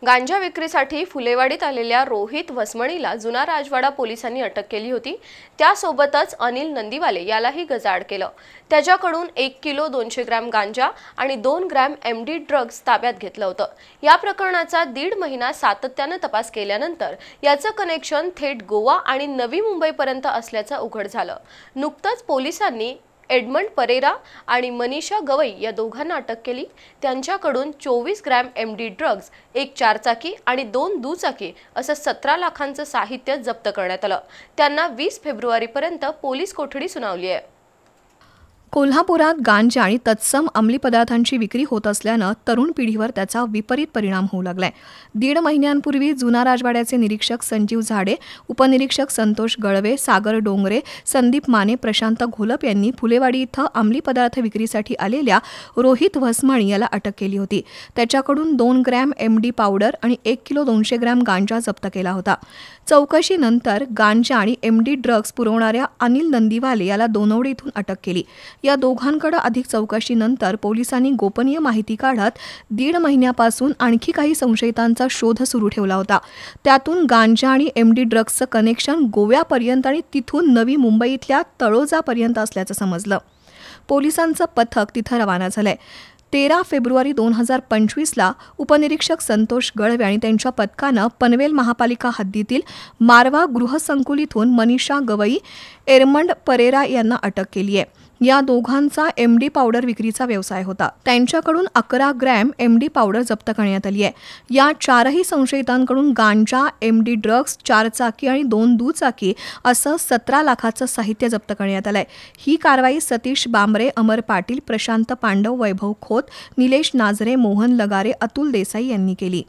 गांजा विक्रीसाठी फुलेवाडीत आलेल्या रोहित वसमणीला जुना राजवाडा पोलिसांनी अटक केली होती। त्यासोबतच अनिल नंदीवाले यालाही गजाआड केलं। त्याच्याकडून 1 किलो 200 ग्रॅम गांजा आणि 2 ग्रॅम एमडी ड्रग्ज ताब्यात घेतलं होतं। या प्रकरणाचा 1.5 महिना सातत्याने तपास केल्यानंतर याचं कनेक्शन थेट गोवा आणि नवी मुंबईपर्यंत असल्याचं उघड झालं। नुकतंच पोलिसांनी एडमंड परेरा आणि मनीषा गवई या दोघांना अटक केली। त्यांच्याकडून 24 ग्रॅम एमडी ड्रग्ज, एक चारचाकी आणि 2 दुचाकी असं 17 लाखांचं साहित्य जप्त करण्यात आलं। त्यांना 20 फेब्रुवारीपर्यंत पोलीस कोठडी सुनावली आहे। कोल्हापुरात गांजा आणि तत्सम अंमली पदार्थांची विक्री होत असल्यानं तरुण पिढीवर त्याचा विपरीत परिणाम होऊ लागलाय। 1.5 महिन्यांपूर्वी जुना राजवाड्याचे निरीक्षक संजीव झाडे, उपनिरीक्षक संतोष गळवे, सागर डोंगरे, संदीप माने, प्रशांत घोलप यांनी फुलेवाडी इथं अंमली पदार्थ विक्रीसाठी आलेल्या रोहित वसमणी याला अटक केली होती। त्याच्याकडून 2 ग्रॅम एमडी पावडर आणि 1 किलो 200 ग्रॅम गांजा जप्त केला होता। चौकशीनंतर गांजा आणि एमडी ड्रग्ज पुरवणाऱ्या अनिल नंदीवाले याला दोनवडे इथून अटक केली। या दोघांकडे अधिक चौकशीनंतर पोलिसांनी गोपनीय माहिती काढत 1.5 महिन्यापासून आणखी काही संशयितांचा शोध सुरू ठेवला होता। त्यातून गांजा आणि एमडी ड्रग्जचं कनेक्शन गोव्यापर्यंत आणि तिथून नवी मुंबईतल्या तळोजापर्यंत असल्याचं समजलं। पोलिसांचं पथक तिथं रवाना झालंय। 13 फेब्रुवारी 2025ला उपनिरीक्षक संतोष गळवे आणि त्यांच्या पथकानं पनवेल महापालिका हद्दीतील मारवा गृहसंकुलीतून मनीषा गवई, एडमंड परेरा यांना अटक केली आहे। या दोघांचा एमडी पावडर विक्रीचा व्यवसाय होता। त्यांच्याकडून 11 ग्रॅम एमडी पावडर जप्त करण्यात आली आहे। या 4ही संशयितांकडून गांजा, एमडी ड्रग्ज, चारचाकी आणि 2 दुचाकी असं 17 लाखाचं साहित्य जप्त करण्यात आलंय। ही कारवाई सतीश बांबरे, अमर पाटील, प्रशांत पांडव, वैभव खोत, निलेश नाझरे, मोहन लगारे, अतुल देसाई यांनी केली।